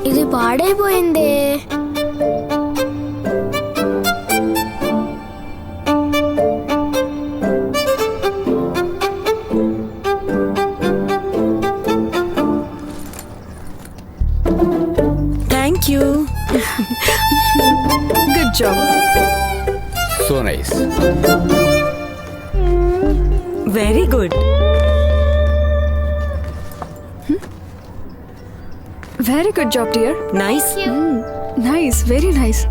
ఇది పాడైపోయిందే. Thank you. Good job. So nice. Very good. Very good job dear. Nice. Nice, very nice.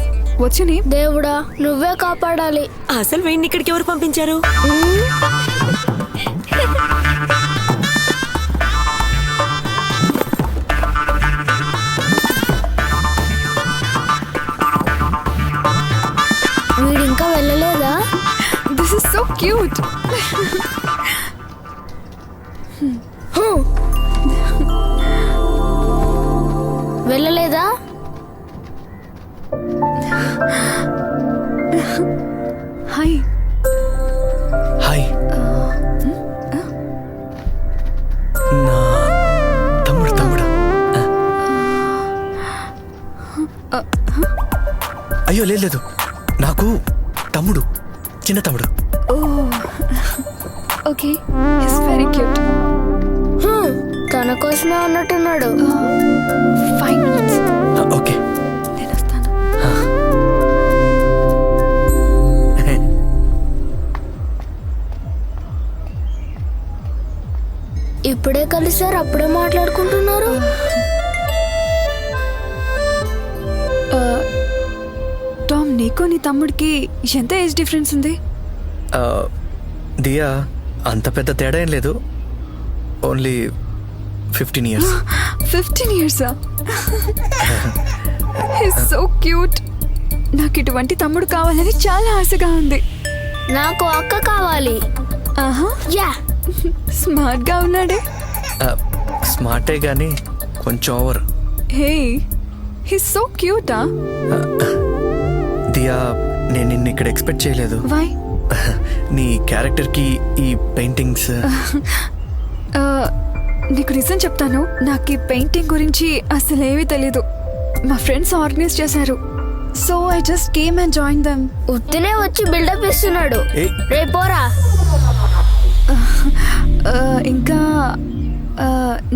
What's your name? దేవుడా నువ్వే కాపాడాలి. అసలు వీడిని ఇక్కడికి ఎవరు పంపించారు? వీడు ఇంకా వెళ్ళలేదా? This is so cute. వెళ్ళలేదా? హాయ్. హాయ్. నా తమ్ముడు. అయ్యో లేదు, నాకు తమ్ముడు, చిన్న తమ్ముడు. ఓ ఓకే, ఇట్స్ వెరీ క్యూట్. తన కోసమే ఉన్నట్టున్నాడు. 5 minutes. ఓకే. నేను వస్తాను. ఇప్పుడే కలిసారు, అప్పుడే మాట్లాడుకుంటున్నారు. టామ్, నీకు నీ తమ్ముడికి ఎంత ఏజ్ డిఫరెన్స్ ఉంది? దియా, అంత పెద్ద తేడా ఏం లేదు. Only 15 years. 15 years. He's so cute. నాకు ఇటువంటి తమ్ముడు కావాలని చాలా ఆశగా ఉంది. నాకు అక్క కావాలి. ఆహా, యా. స్మార్ట్ గా ఉన్నాడే. స్మార్టే కానీ కొంచెం ఓవర్. హే, he's so cute. దియా, నేను నిన్ను ఇక్కడ ఎక్స్పెక్ట్ చేయలేదు. Why? నీ క్యారెక్టర్కి ఈ పెయింటింగ్స్. నీకు రీజన్ చెప్తాను. నాకు ఈ పెయింటింగ్ గురించి అసలు ఏమీ తెలీదు. మా ఫ్రెండ్స్ ఆర్గనైజ్ చేశారు. So I just came and join them. ఉత్తినే వచ్చి బిల్డప్ ఇస్తున్నాడు. ఏయ్. రేపోరా. ఇంకా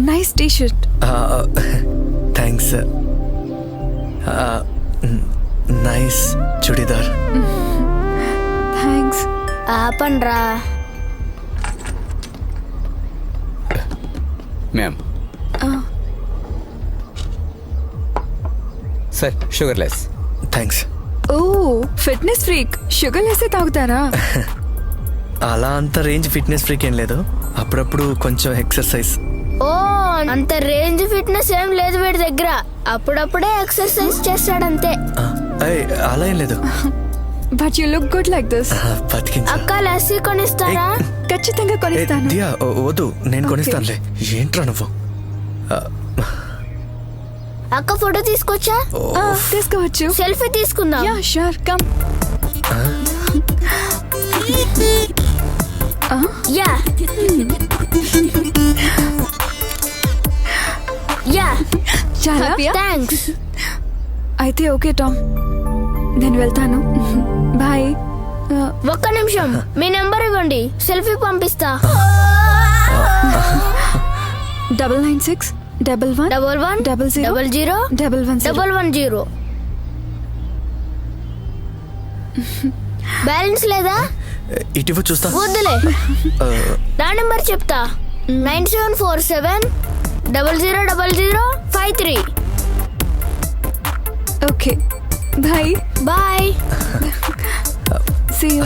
nice T shirt. Thanks. Nice churidar. Thanks. ఆపండ్రా. Ma'am sir, sugarless. Thanks. Oh, fitness freak. Sugar వేస్తే తాగుతారా? అలా అంత రేంజ్ ఫిట్నెస్ ఫ్రీక్ ఏం లేదు. అప్పుడప్పుడు కొంచెం ఎక్సర్సైజ్. ఓ, అంత రేంజ్ ఫిట్నెస్ ఏం లేదు వీడి దగ్గర. అప్పుడప్పుడే ఎక్సర్సైజ్ చేస్తాడంతే. అలా ఏం లేదు. But you look good like this. బతికించా. అక్క లస్సీ కొనిస్తారా? ఖచ్చితంగా కొనిస్తాను. దియా, వద్దు, నేను కొనిస్తానులే. ఏంట్రా నువ్వు? అక్క ఫోటో తీసుకొచ్చా? తీసుకోవచ్చు. సెల్ఫీ తీసుకుందాం. Yeah sure, come. Yeah yeah. చాలా థ్యాంక్స్. అయితే ఓకే టామ్, నేను వెళ్తాను. బాయ్. ఒక్క నిమిషం, మీ నెంబర్ ఇవ్వండి, సెల్ఫీ పంపిస్తా. 996 11 11 00 00 110. బ్యాలెన్స్ లేదా? ఇటీవల చూస్తా. వద్దులే, నా నెంబర్ చెప్తా. 9747 0000 53. Okay, bye. Bye. See you.